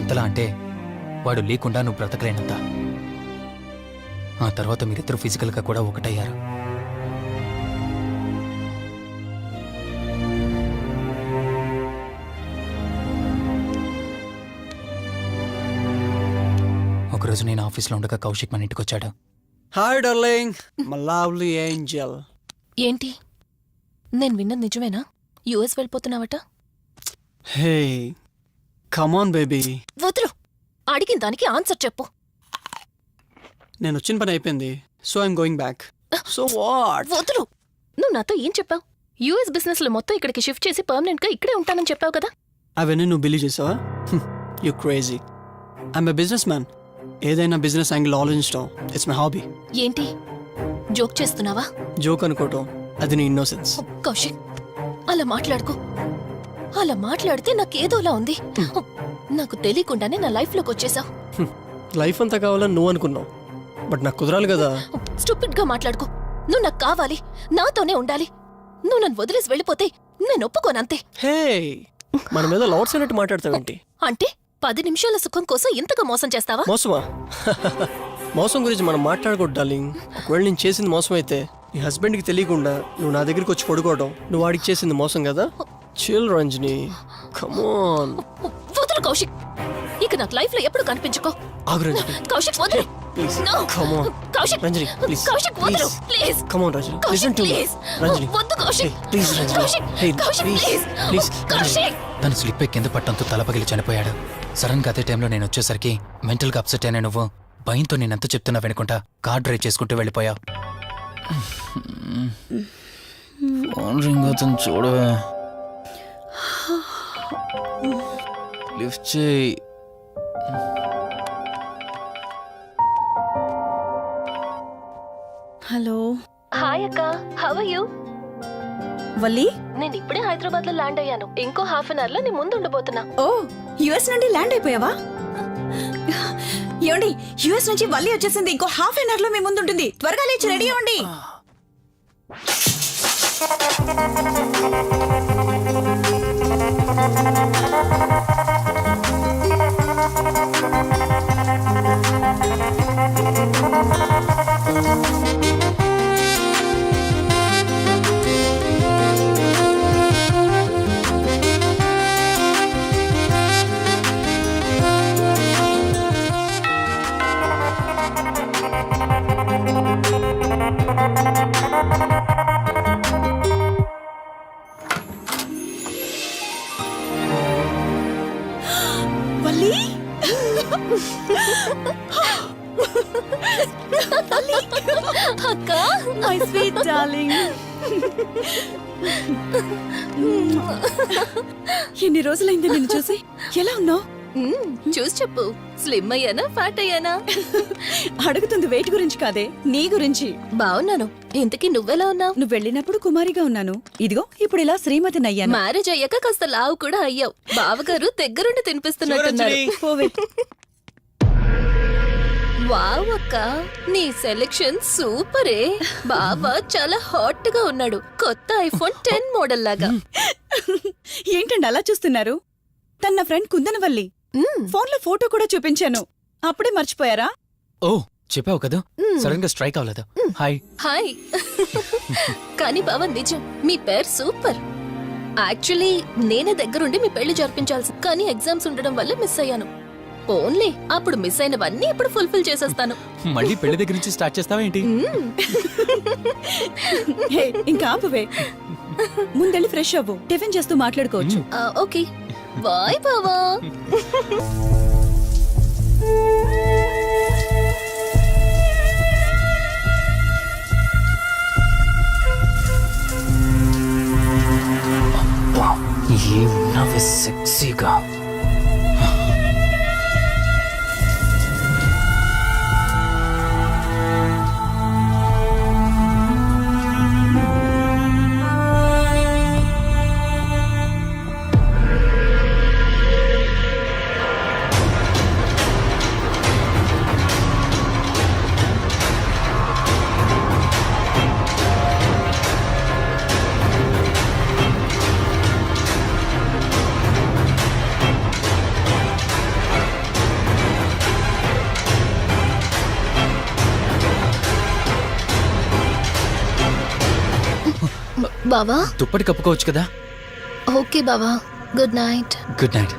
ఎంతలా అంటే వాడు లేకుండా నువ్వు బ్రతకలేనంత. ఆ తర్వాత మీరిద్దరు ఫిజికల్గా కూడా ఒకటయ్యారు. ఒకరోజు నేను ఆఫీస్లో ఉండగా కౌశిక్ మన ఇంటికి వచ్చాడు. Hi darling, my lovely angel. ఏంటి, నేను విన్నది నిజమేనా? యుఎస్ వెళ్ళిపోతున్నావట? Hey come on baby. వదులు, అడిగిన దానికి ఆన్సర్ చెప్పు. నేను వచ్చిన పని అయిపోయింది, so I'm going back. So what? వదులు. నువ్వు నాతో ఏం చెప్పావు? యుఎస్ బిజినెస్ లో మొత్తం ఇక్కడికి షిఫ్ట్ చేసి పర్మనెంట్ గా ఇక్కడే ఉంటానని చెప్పావు కదా. అవన్నీ నువ్వు బిలీవ్ చేసావా? You crazy. I'm a business man. ఏదైనా బిజినెస్ యాంగిల్ ఆలోచించడం ఇట్స్ మై హాబీ. ఏంటి, జోక్ చేస్తున్నావా? జోక్ అనుకోవటం అది నీ ఇన్నోసెన్స్. కౌశిక్, అలా మాట్లాడుకో. అలా మాట్లాడితే నాకేదోలా ఉంది. నాకు తెలియకుండానే నా లైఫ్ లోకి వచ్చేసావు. లైఫ్ అంతా కావాలని నువ్వు అనుకున్నావు, బట్ నాకు కుదరాలి కదా. స్టూపిడ్ గా మాట్లాడుకో. నువ్వు నాకు కావాలి, నాతోనే ఉండాలి. నువ్వు నన్ను వదిలేసి వెళ్ళిపోతే నేను ఒప్పుకోనంతే. హే, మన మీద లవర్స్ అయినట్టు మాట్లాడతావేంటి? అంటే 10 నిమిషాల సుఖం కోసం ఇంతగా మోసం చేస్తావా? మోసమా? మోసం గురించి మనం మాట్లాడకూడదు డార్లింగ్. ఒకవేళ నేను చేసింది మోసం అయితే నీ హస్బెండ్కి తెలియకుండా నువ్వు నా దగ్గరికి వచ్చి పడుకోవడం నువ్వు వాడికి చేసింది మోసం కదా. Chill Ranjani, come on. వదులు కౌశిక్, ఇక నాకు లైఫ్ లో ఎప్పుడు కనిపించుకో. ఆగు రంజని. కౌశిక్ వదులు. Please No. Come on. Kaushik, Ranjani please. Kaushik వదులు please. Come on Ranjani, Kaushik listen to me. Please. Ranjani వద్దు Kaushik. Please Ranjani. Kaushik, hey Kaushik please please. Please. Kaushik. తను స్లిప్ అయి కింద పట్టంతో తల పగిలి చనిపోయాడు. సడన్ గా అదే టైంలో నేను వచ్చేసరికి మెంటల్గా అప్సెట్ అయినా నువ్వు భయంతో నేనెంత చెప్తున్నా వెనుకుంటా కార్ డ్రైవ్ చేసుకుంటూ వెళ్ళిపోయావు. ఫోన్ రింగ్ అవుతుంది చూడవే. లిఫ్ట్ చేయి. హలో. హాయ్ అక్క, హౌ ఆర్ యు? వల్లి, నేను ఇప్పుడే హైదరాబాద్ లో ల్యాండ్ అయ్యాను. ఇంకో హాఫ్ అన్ అవర్ లో నీ ముందు ఉండబోతున్నా. ఓ యుఎస్ నుండి ల్యాండ్ అయిపోయావా? ఏమండి, యుఎస్ నుంచి వల్లి వచ్చేసింది. ఇంకో హాఫ్ అన్ అవర్ లో మీ ముందు ఉంటుంది. త్వరగా లేచి రెడీ అవ్వండి. వల్లి, అక్క, మై స్వీట్ డార్లింగ్. ఎన్ని రోజులైంది నిన్ను చూసి. ఎలా ఉన్నావు? చూసి చెప్పు. స్లిమ్ అయ్యానా, ఫ్యాట్ అయ్యానా? అడుగుతుంది వెయిట్ గురించి కాదే, నీ గురించి. బావున్నాను. ఇంతకీ నువ్వెలా ఉన్నావు? నువ్వు వెళ్ళినప్పుడు కుమారిగా ఉన్నాను. ఇదిగో ఇప్పుడు ఇలా శ్రీమతిని అయ్యాను. మ్యారేజ్ అయ్యాక కాస్త లావు కూడా అయ్యావు. బావగారు దగ్గరుండి తినిపిస్తున్నట్టున్నారు. పోవే. వావ్ అక్క, నీ సెలెక్షన్ సూపరే. బావ చాలా హాట్ గా ఉన్నాడు. కొత్త ఐఫోన్ 10 మోడల్ లాగా. ఏంటండి అలా చూస్తున్నారు? తన ఫ్రెండ్ కుందనవల్లి. ఫోన్ లో ఫోటో కూడా చూపించాను. అప్పుడే మర్చిపోయారా? ఓ చెప్పావు కదా, సడన్ గా స్ట్రైక్ అవ్వలేదు. హాయ్. హాయ్. కానీ బావ నిజం, మీ పేరు సూపర్. యాక్చువల్లీ నేనే దగ్గరుండి మీ పెళ్లి జరిపించాల్సి, కానీ ఎగ్జామ్స్ ఉండడం వల్ల మిస్ అయ్యాను. ఓన్లీ అప్పుడు మిస్ అయినవన్నీ ఇప్పుడు ఫుల్ఫిల్ చేసేస్తాను. మళ్ళీ పెళ్లి దగ్గర నుంచి స్టార్ట్ చేస్తావా ఏంటి? హే, ఇంకా ఆపువే. ముందెళ్ళి ఫ్రెష్ అవ్వు. టిఫిన్ చేస్తూ మాట్లాడుకోవచ్చు. ఓకే బాయ్ బావా. ఏమున్నావే సెక్సీగా. బావా దుప్పటి కప్పుకోవచ్చు కదా. ఓకే బావా, good night. Good night.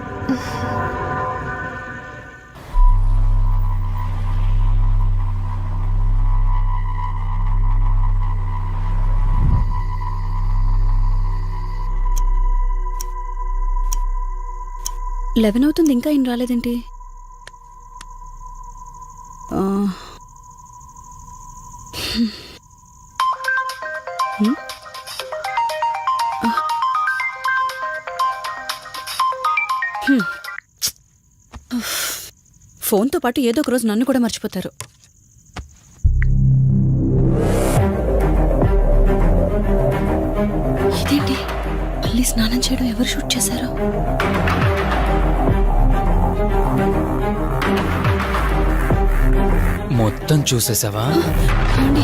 Eleven అవుతుంది, ఇంకా ఏం రాలేదేంటి? ఆ. హ్మ్. హ్మ్. ఫోన్తో పాటు ఏదో ఒక రోజు నన్ను కూడా మర్చిపోతారు. ఇదేంటి, మళ్ళీ స్నానం చేయడం ఎవరు షూట్ చేశారు? మొత్తం చూసేసావా? ఏమండి,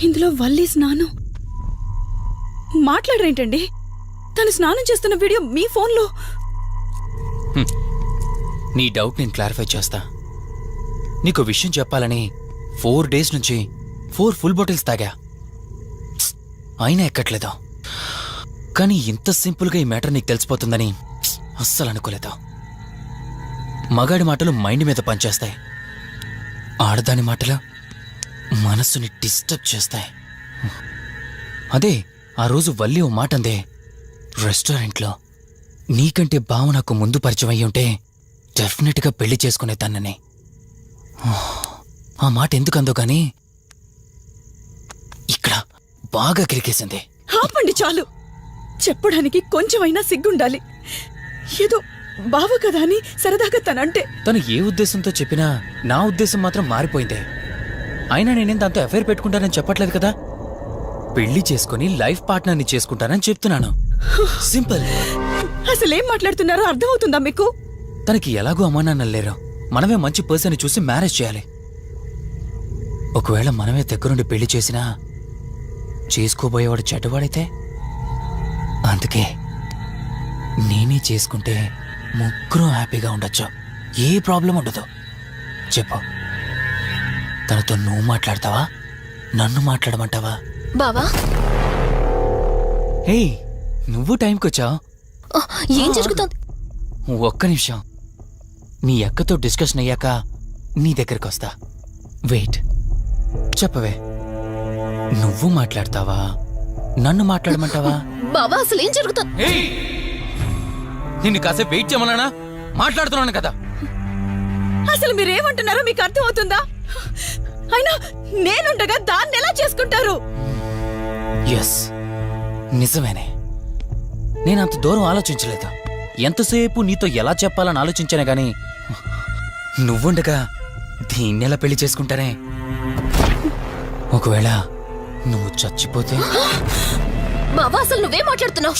ఇందులో వల్లి స్నానం మాట్లాడరేంటండి? తను స్నానం చేస్తున్న వీడియో మీ ఫోన్లో. నీ డౌట్ నేను క్లారిఫై చేస్తా. నీకు విషయం చెప్పాలని 4 days నుంచి 4 full బాటిల్స్ తాగా, అయినా ఎక్కట్లేదు. కానీ ఇంత సింపుల్గా ఈ మ్యాటర్ నీకు తెలిసిపోతుందని అస్సలు అనుకోలేదు. మగాడి మాటలు మైండ్ మీద పనిచేస్తాయి, ఆడదాని మాటలు మనస్సుని డిస్టర్బ్ చేస్తాయి. అదే ఆ రోజు వల్లి ఓ మాట అందే రెస్టారెంట్లో, నీకంటే బావ నాకు ముందు పరిచయం అయ్యి ఉంటే డెఫినెట్గా పెళ్లి చేసుకునేదాన్నని. ఆ మాట ఎందుకు అందో కానీ ఇక్కడ బాగా కిరికేసింది. ఆపండి చాలు, చెప్పడానికి కొంచెమైనా సిగ్గుండాలి. ఏదో బావ కదా అని సరదాగా తనంటే. తను ఏ ఉద్దేశంతో చెప్పినా నా ఉద్దేశం మాత్రం మారిపోయిందే. అయినా నేనేం దాంతో అఫైర్ పెట్టుకుంటానని చెప్పట్లేదు కదా, పెళ్లి చేసుకుని లైఫ్ పార్ట్నర్ని చేసుకుంటానని చెప్తున్నాను. సింపుల్. అసలేం మాట్లాడుతున్నారో అర్థమవుతుందా మీకు? తనకి ఎలాగో అమ్మానాన్నలు లేరు, మనమే మంచి పర్సన్ చూసి మ్యారేజ్ చేయాలి. ఒకవేళ మనమే దగ్గరుండి పెళ్లి చేసినా చేసుకోబోయేవాడు చెడ్డవాడైతే, అందుకే నేనే చేసుకుంటే ముగ్గురు హ్యాపీగా ఉండొచ్చు, ఏ ప్రాబ్లం ఉండదు. చెప్పు, తనతో నువ్వు మాట్లాడతావా, నన్ను మాట్లాడమంటావా? బావా హే, నువ్వు టైంకి వచ్చావు. ఏం జరుగుతోంది? ఒక్క నిమిషం, మీ అక్కతో డిస్కషన్ అయ్యాక నీ దగ్గరికి వస్తా. వెయిట్, చెప్పవే, నువ్వు మాట్లాడతావా, నన్ను మాట్లాడమంటావా? బావా అసలు ఏం జరుగుతోంది? నిన్ను కాసేపు వెయిట్ చేయమన్నానా? మాట్లాడుతున్నాను కదా. అసలు మీరేమంటున్నారో మీకు అర్థమవుతుందా? అయినా నేనుండగా దాన్ని ఎలా చేసుకుంటారు? ఎస్, నిజమేనే. నేనంత దూరం ఆలోచించలేదు. ఎంతసేపు నీతో ఎలా చెప్పాలని ఆలోచించానే గాని, నువ్వుండగా దీన్నెలా పెళ్లి చేసుకుంటానే? ఒకవేళ నువ్వు చచ్చిపోతే? బావా అసలు నువ్వే మాట్లాడుతున్నావు?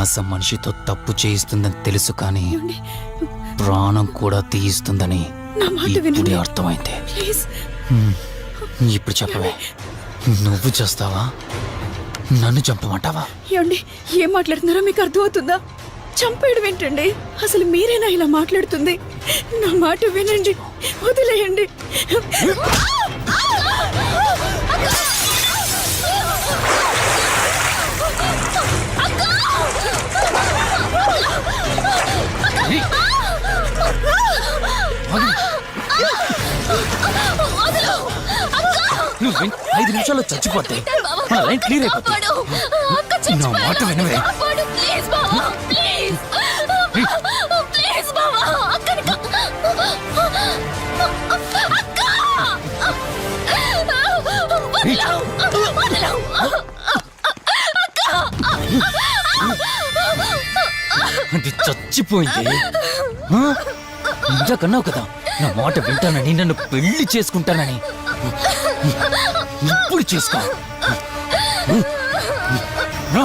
ఆశ మనిషితో తప్పు చేయిస్తుందని తెలుసు, కానీ ప్రాణం కూడా తీయిస్తుందని నా మాట ఇప్పుడే వినండి అర్థమైంది. ప్లీజ్. ఇప్పుడు చెప్పవే, నువ్వు చేస్తావా, నన్ను చంపమంటావా? ఏమండి, ఏం మాట్లాడుతున్నారో మీకు అర్థమవుతుందా? చంపేయడం ఏంటండి? అసలు మీరేనా ఇలా మాట్లాడుతుంది? నా మాట వినండి, వదిలేయండి. నువ్వు 5 నిమిషాల్లో చచ్చిపోతే మన లైన్ క్లియర్ అయిపోతుంది. నా మాట వినవే. అది చచ్చిపోయింది. ఇంతకన్నావు కదా నా మాట వింటానని, నన్ను పెళ్లి చేసుకుంటానని. ఇప్పుడు చేసుకో. రా.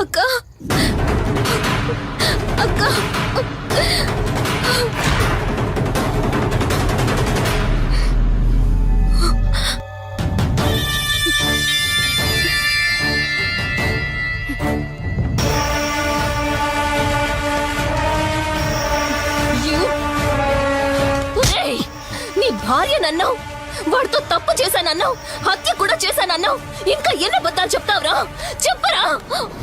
అక్క అక్క నీ భార్య నన్నావు, వాడితో తప్పు చేశానన్నావు, హత్య కూడా చేశానన్నావు. ఇంకా ఎన్ని అబద్ధాలు చెప్తావురా? చెప్పరా?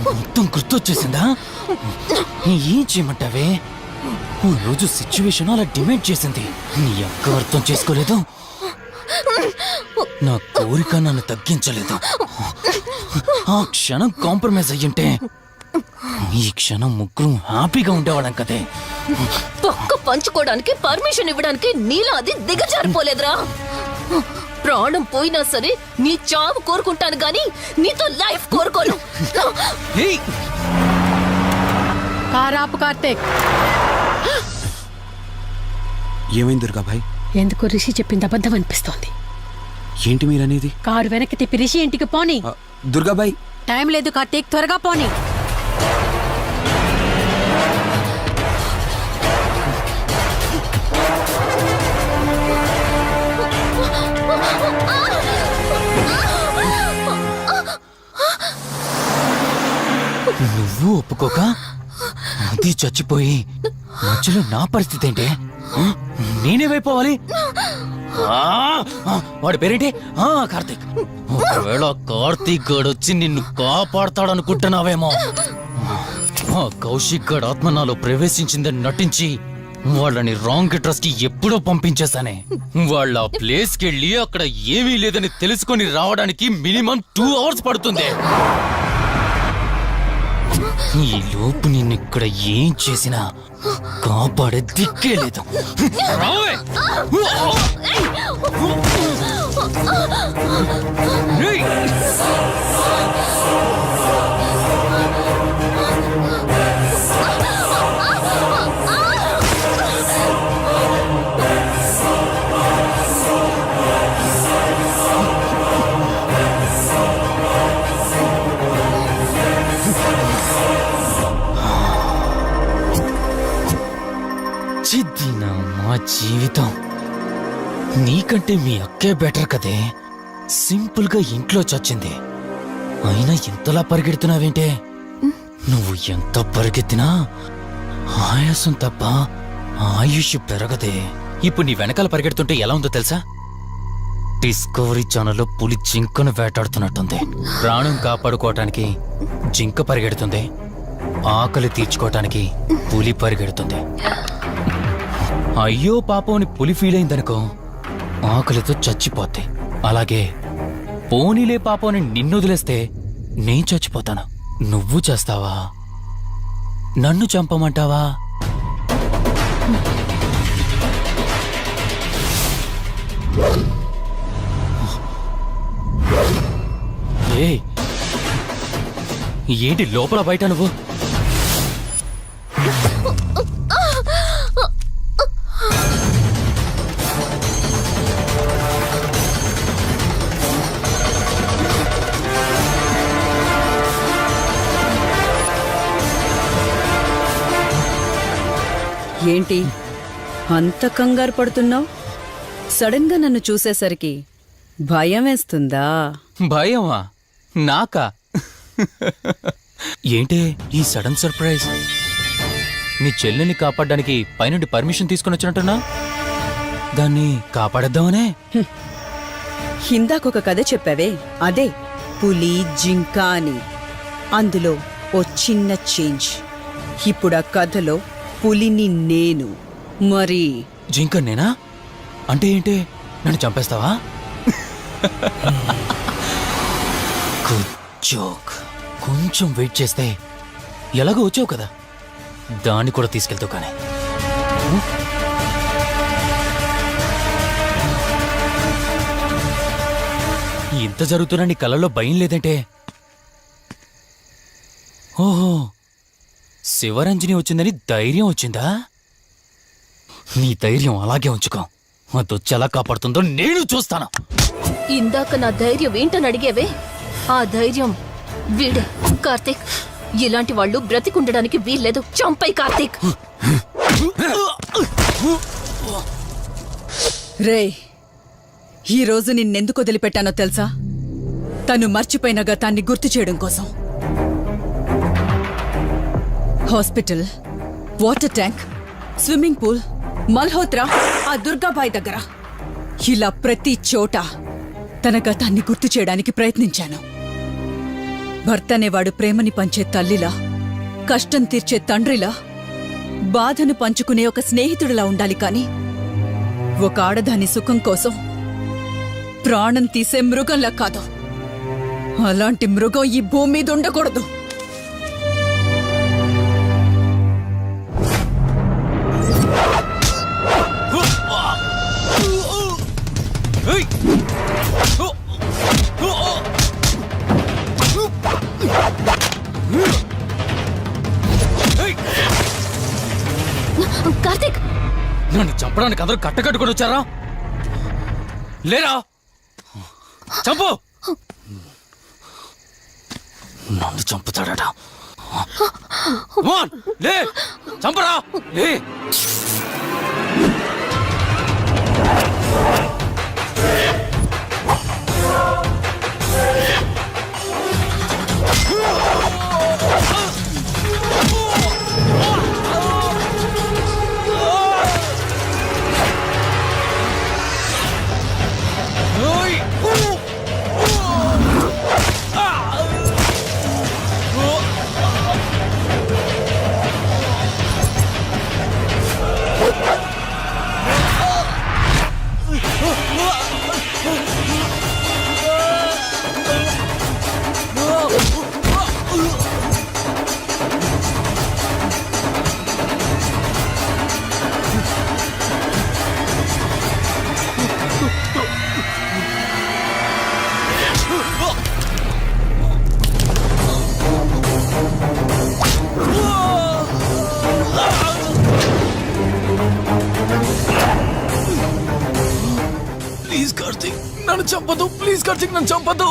మొత్తం గుర్తొచ్చేసిందా? ఏం చేయమంటావే? ఓ రోజు సిచ్యువేషన్ అలా డిమాండ్ చేసింది. నీ అక్క అర్థం చేసుకోలేదు, నా కోరిక నన్ను తగ్గించలేదు. ఆ క్షణం కాంప్రమైజ్ అయ్యుంటే ఈ క్షణం ముగ్గురు హ్యాపీగా ఉండేవాళ్ళం కదే. పక్క పంచుకోవడానికి పర్మిషన్ ఇవ్వడానికి నీలో అది దిగజారిపోలేదురా. ప్రాణం పోయినా సరే నీ చావు కోరుకుంటాను గాని నీతో లైఫ్ కోరుకోను. ఏయ్! కారాపు కార్తీక్, ఏమైంది దుర్గాభాయ్? ఎందుకు రిషి చెప్పింది అబద్ధం అనిపిస్తోంది. ఏంటి మీరనేది? కారు వెనక్కి తిప్పి రిషి ఇంటికి పోని. దుర్గాబాయ్, టైం లేదు కార్తీక్, త్వరగా పోని. నువ్వు ఒప్పుకోక అది చచ్చిపోయి మధ్యలో నా పరిస్థితి ఏంటి? నేనేమైపోవాలి? వాడి పేరేంటి? కార్తీక్. ఒకవేళ కార్తీక్ గడు వచ్చి నిన్ను కాపాడతాడనుకుంటున్నావేమో. కౌశిక్ గడ్ ఆత్మ నాలో ప్రవేశించిందని నటించి వాళ్ళని రాంగ్ అడ్రస్ కి ఎప్పుడో పంపించేశానే. వాళ్ళ ప్లేస్ కి వెళ్ళి అక్కడ ఏమీ లేదని తెలుసుకొని రావడానికి మినిమం 2 hours పడుతుంది. ఈ లోపు నిన్నిక్కడ ఏం చేసినా కాపాడే దిక్కే లేదు. రావే! ఏయ్! చిద్దినా మా జీవితం. నీకంటే మీ అక్కే బెటర్ కదే. సింపుల్ గా ఇంట్లో చచ్చింది, అయినా ఇంతలా పరిగెడుతున్నావేంటే? నువ్వు ఎంత పరిగెత్తినా ఆయాసం తప్ప ఆయుష్ పెరగదే. ఇప్పుడు నీ వెనకాల పరిగెడుతుంటే ఎలా ఉందో తెలుసా? డిస్కవరీ ఛానల్లో పులి జింకను వేటాడుతున్నట్టుంది. ప్రాణం కాపాడుకోవటానికి జింక పరిగెడుతుంది, ఆకలి తీర్చుకోవటానికి పులి పరిగెడుతుంది. అయ్యో పాపం అని పులి ఫీల్ అయిందనుకో, ఆకలితో చచ్చిపోద్ది. అలాగే పోనీలే పాపం అని నిన్ను వదిలేస్తే నేను చచ్చిపోతాను. నువ్వు చేస్తావా? నన్ను చంపమంటావా? ఏయ్, ఏంటి లోపల బయట నువ్వు? ఏంటి అంత కంగారు పడుతున్నావు? సడన్ గా నన్ను చూసేసరికి భయం వేస్తుందా? భయమా? నాకా? ఏంటే ఈ సడన్ సర్ప్రైజ్? నీ చెల్లెల్ని కాపాడడానికి పైనుండి పర్మిషన్ తీసుకుని వచ్చినట్టున్నా? దాన్ని కాపాడేద్దామనే? ఇందాకొక కథ చెప్పావే, అదే పులి జింక అని. అందులో ఓ చిన్న చేంజ్. ఇప్పుడు ఆ కథలో పులిని నేను. మరి జింక నేనా? అంటే ఏంటి? నన్ను చంపేస్తావా? Good joke. కొంచెం వెయిట్ చేస్తే ఎలాగో వచ్చావు కదా, దాన్ని కూడా తీసుకెళ్తావు. కానీ ఇంత జరుగుతున్నా నీ కళ్ళలో భయం లేదంటే? ఓహో, శివరంజని వచ్చిందని ధైర్యం వచ్చిందా? నీ ధైర్యం అలాగే ఉంచుకో. అదొచ్చి ఎలా కాపాడుతుందో నేను చూస్తాను. ఇందాక నా ధైర్యం ఏంటని అడిగేవే, ఆ ధైర్యం వీడే. కార్తీక్, ఇలాంటి వాళ్ళు బ్రతికుండడానికి వీల్లేదు. చంపై కార్తీక్. రే, ఈ రోజు నిన్నెందుకు వదిలిపెట్టానో తెలుసా? తను మర్చిపోయిన గతాన్ని గుర్తు చేయడం కోసం. Hospital, water tank, swimming pool, Malhotra, ఆ దుర్గాబాయ్ దగ్గర ఇలా ప్రతి చోట తన గతాన్ని గుర్తు చేయడానికి ప్రయత్నించాను. భర్త అనేవాడు ప్రేమని పంచే తల్లిలా, కష్టం తీర్చే తండ్రిలా, బాధను పంచుకునే ఒక స్నేహితుడిలా ఉండాలి కాని ఒక ఆడదాని సుఖం కోసం ప్రాణం తీసే మృగంలా కాదు. అలాంటి మృగం ఈ భూమి మీద ఉండకూడదు. కార్తీక్, నన్ను చంపడానికి అందరూ కట్టకట్టుకొని వచ్చారా? లేరా? చంపు! నన్ను చంపుతాడట. Come on, లే! చంపరా! లే! ప్లీజ్ కార్తీక్, నన్ను చంపదు. ప్లీజ్ కార్తీక్, నన్ను చంపదు.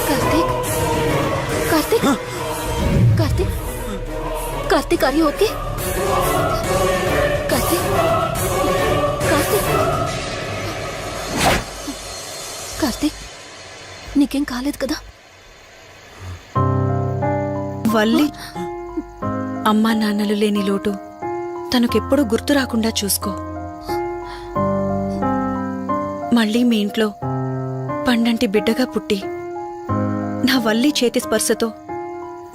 Karthik, Karthik, Karthik, Karthik, are you okay? Karthik, Karthik, Karthik, నీకేం కాలేదు కదా? వల్లి అమ్మా నాన్నలు లేని లోటు తనకెప్పుడూ గుర్తు రాకుండా చూసుకో. మళ్ళీ మీ ఇంట్లో పండంటి బిడ్డగా పుట్టి నా వల్లి చేతి స్పర్శతో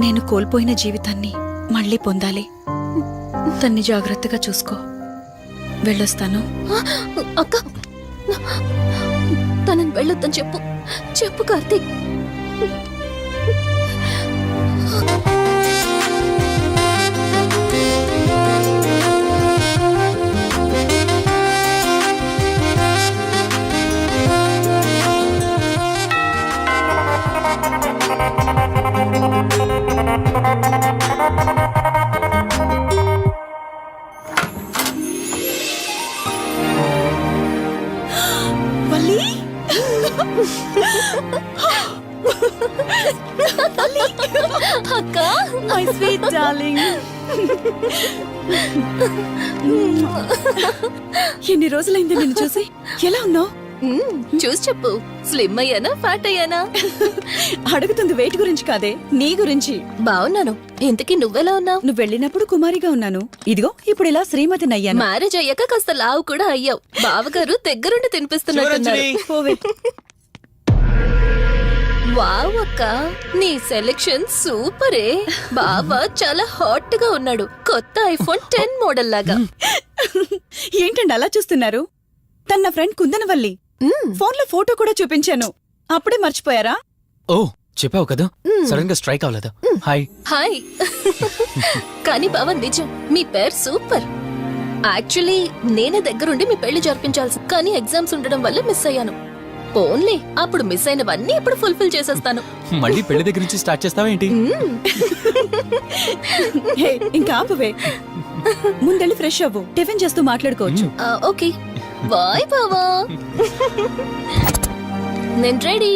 నేను కోల్పోయిన జీవితాన్ని మళ్ళీ పొందాలి. తన్ని జాగ్రత్తగా చూసుకో. వెళ్ళొస్తాను. అక్క, తనని వెళ్ళొద్దని చెప్పు. చెప్పు కార్తీక్. వల్లి అక్క, మై స్వీట్ డార్లింగ్. ఎన్ని రోజులైంది నిన్ను చూసి. ఎలా ఉన్నావు? చూసి చెప్పు. స్లిమ్ అయ్యానా, ఫ్యాట్ అయ్యానా? అడుగుతుంది వెయిట్ గురించి కాదే, నీ గురించి. బాగున్నాను. ఇంతకీ నువ్వెలా ఉన్నావు? నువ్వు వెళ్ళినప్పుడు కుమారిగా ఉన్నాను. ఇదిగో ఇప్పుడు ఇలా శ్రీమతిని అయ్యాను. మ్యారేజ్ అయ్యాక కాస్త లావు కూడా అయ్యావు. బావగారు దగ్గరుండి తినిపిస్తున్నట్టున్నారు. పోవే. వావ్ అక్క, నీ సెలెక్షన్ సూపరే. బావ చాలా హాట్ గా ఉన్నాడు. కొత్త ఐఫోన్ 10 మోడల్ లాగా. ఏంటండి అలా చూస్తున్నారు? తన ఫ్రెండ్ కుందనవల్లి. ఫోన్ లో ఫోటో కూడా చూపించాను. అప్పుడే మర్చిపోయారా? ఓ, చెప్పావు కదా, సడన్ గా స్ట్రైక్ అవ్వలేదు. హాయ్. హాయ్. కానీ బావ నిజం, మీ పేరు సూపర్. యాక్చువల్లీ నేనే దగ్గరుండి మీ పెళ్లి జరిపించాల్సి, కానీ ఎగ్జామ్స్ ఉండడం వల్ల మిస్ అయ్యాను. పోన్లే అప్పుడు మిస్ అయినవన్నీ ఇప్పుడు ఫుల్ఫిల్ చేసేస్తాను. మళ్ళీ పెళ్లి దగ్గర నుంచి స్టార్ట్ చేస్తావా ఏంటి? హే, ఇంకా ఆపువే. ముందెళ్ళి ఫ్రెష్ అవ్వు, టిఫిన్ చేస్తూ మాట్లాడుకోవచ్చు. ఓకే బాయ్ బావా. నేను రెడీ.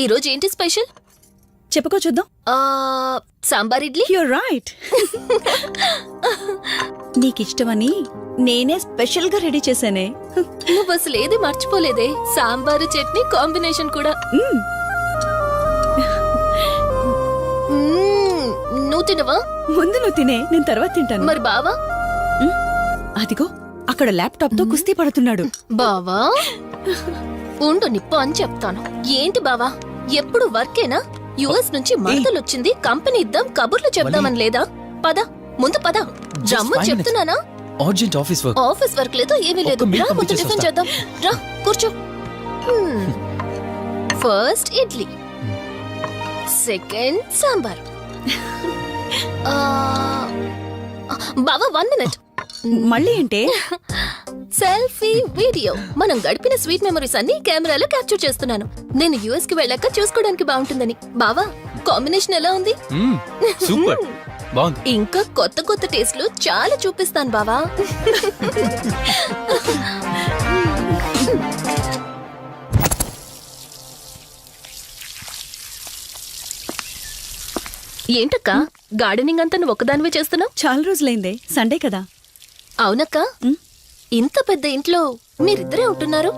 ఈరోజు ఏంటి స్పెషల్? చెప్పుకో చూద్దాం. సాంబార్ ఇడ్లీ. You're right. నీకిష్టమని నేనే స్పెషల్ గా రెడీ చేశానే. నువ్వు అసలు ఏది మర్చిపోలేదే, సాంబారు చట్నీ కాంబినేషన్ కూడా. నువ్వు తినవా? ముందు నువ్వు తినే, నేను తర్వాత తింటాను. మరి బావా? అదిగో అక్కడ ల్యాప్టాప్ తో కుస్తీ పడుతున్నాడు. బావా ఉండు నిప్పు అని చెప్తాను. ఏంటి బావా ఎప్పుడు వర్కేనా? యుఎస్ నుంచి మరదలు వచ్చింది, కంపెనీ ఇద్దాం, కబుర్లు చెప్దామని లేదా? పద ముందు పద. జమ్ము చెప్తున్నానా? Urgent office work. Office work లేదు, ఏమీ లేదు. ఒక్క రా మీట్ ముందు టిఫిన్ పంపించేసి చేద్దాం. రా కూర్చో. First idli, second sambar. బావా 1 మినిట్. మళ్ళీ ఏంటే? Selfie video. మనం గడిపిన స్వీట్ మెమరీస్ అన్ని కెమెరాలో క్యాప్చర్ చేస్తున్నాను. నేను యుఎస్ కి వెళ్ళాక చూసుకోవడానికి బాగుంటుందని. బావా కాంబినేషన్ ఎలా ఉంది? సూపర్ బాగుంది. ఇంకా కొత్త కొత్త టేస్ట్లు చాలా చూపిస్తాను బావా. ఏంటక్క గార్డెనింగ్ అంతా నువ్వు ఒక్కదానివే చేస్తున్నావు? చాలా రోజులైందే, సండే కదా. అవునక్క, ఇంత పెద్ద ఇంట్లో మీరిద్దరే ఉంటున్నారు,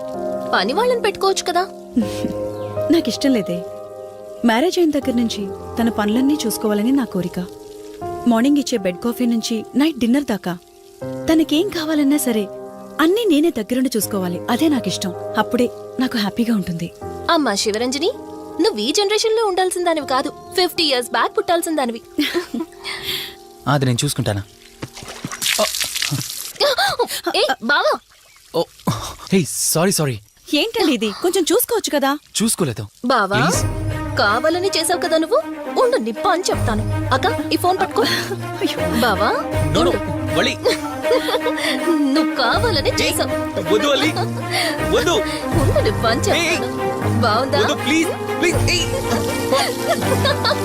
పని వాళ్ళని పెట్టుకోవచ్చు కదా. నాకిష్టం లేదే. మ్యారేజ్ అయిన దగ్గర నుంచి తన పనులన్నీ చూసుకోవాలని నా కోరిక. మార్నింగ్ ఇచ్చే బెడ్ కాఫీ నుంచి నైట్ డిన్నర్ దాకా తనకేం కావాలన్నా సరే అన్నీ నేనే దగ్గరుండి చూసుకోవాలి. అదే నాకిష్టం. అప్పుడే నాకు హ్యాపీగా ఉంటుంది. అమ్మా శివరంజని, నువ్వు ఈ జనరేషన్ లో ఉండాల్సిన దానివి కాదు, 50 years బ్యాక్ పుట్టాల్సిన దానివి. అది నేను చూసుకుంటానా? ఏ బావా, ఓ హే సారీ సారీ. ఏంటండి ఇది? కొంచెం చూసుకోవచ్చు కదా. చూసుకోలేదు. బావా Please. కావాలని చేసావు కదా నువ్వు. ఉండు నిప్ప అని చెప్తాను. అక్క ఈ ఫోన్ పట్టుకో. బావా No, no, ఉండు. వలి. నువ్వు కావాలని చేసావు. వద్దు వలి. వద్దు. ఉండు నిప్ప అని చెప్తాను. బావుందా? వద్దు ప్లీజ్ ప్లీజ్.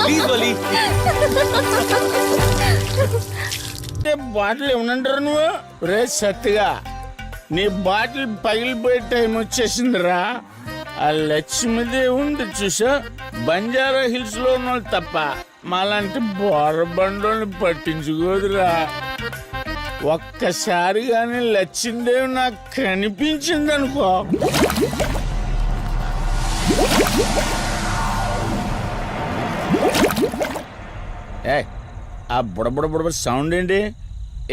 ప్లీజ్ వలి. బాటిల్ ఏమనంటారు నువ్వు? రే సత్తిగా, నీ బాటిల్ పగిలిపోయే టైం వచ్చేసిందిరా. ఆ లక్ష్మీదేవి ఉంది చూసా, బంజారా హిల్స్ లో ఉన్న వాళ్ళు తప్ప మాలాంటి బోరబండోని పట్టించుకోదురా. ఒక్కసారి కానీ లక్ష్మీదేవి నాకు కనిపించింది అనుకో, ఏ ఆ బుడబుడ సౌండ్ ఏంటి?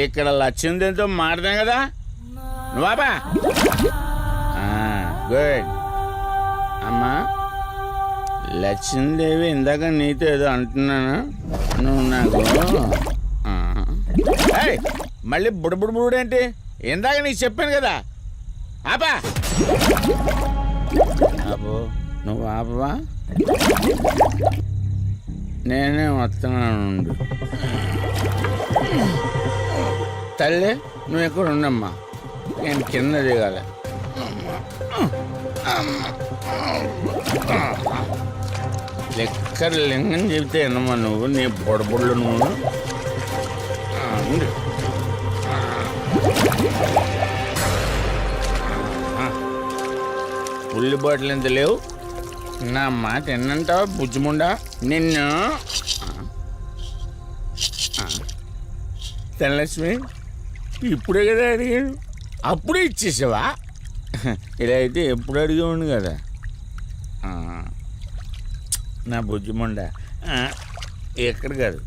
ఇక్కడ లక్ష్మీదేవితో మాట్లాడాం కదా నువ్వా? గుడ్ అమ్మా. లక్ష్మీదేవి ఇందాక నీతో ఏదో అంటున్నాను, నువ్వు నాకు మళ్ళీ బుడబుడేంటి? ఇందాక నీకు చెప్పాను కదా ఆపా. అబ్బో నువ్వు ఆపవా? నేనే వస్తున్నాను. తల్లి నువ్వు ఎక్కడ ఉండమ్మా, నేను కింద దిగాలి. లెక్కర్ లింగం చెబితే ఎన్నమ్మా నువ్వు, నీ బొడబుళ్ళు నువ్వు. పుల్లి బాటిల్ ఎంత లేవు, నా మాట ఎన్నంటావా బుజ్జిముండా నిన్ను? ధనలక్ష్మి ఇప్పుడే కదా అడిగాడు, అప్పుడే ఇచ్చేసావా? ఇలా అయితే ఎప్పుడు అడిగేవాడు కదా నా బుజ్జిముండా. ఎక్కడ కాదు,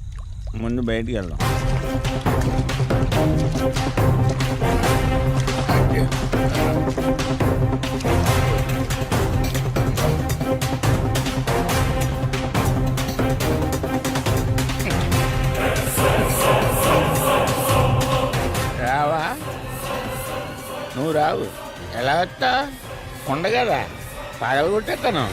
ముందు బయటికి వెళ్దాం. రావా? నువ్వు రావు. ఎలా వస్తా? కొండ కదా, పడగొట్టేస్తాను.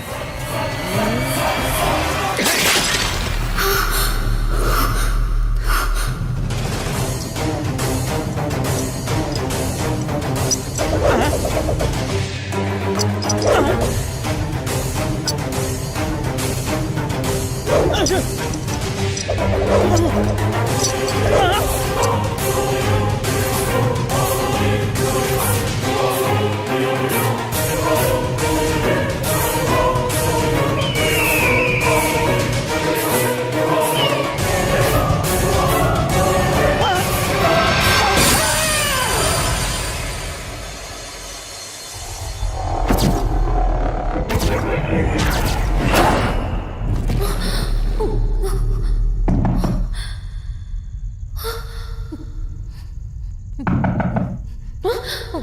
ఆ!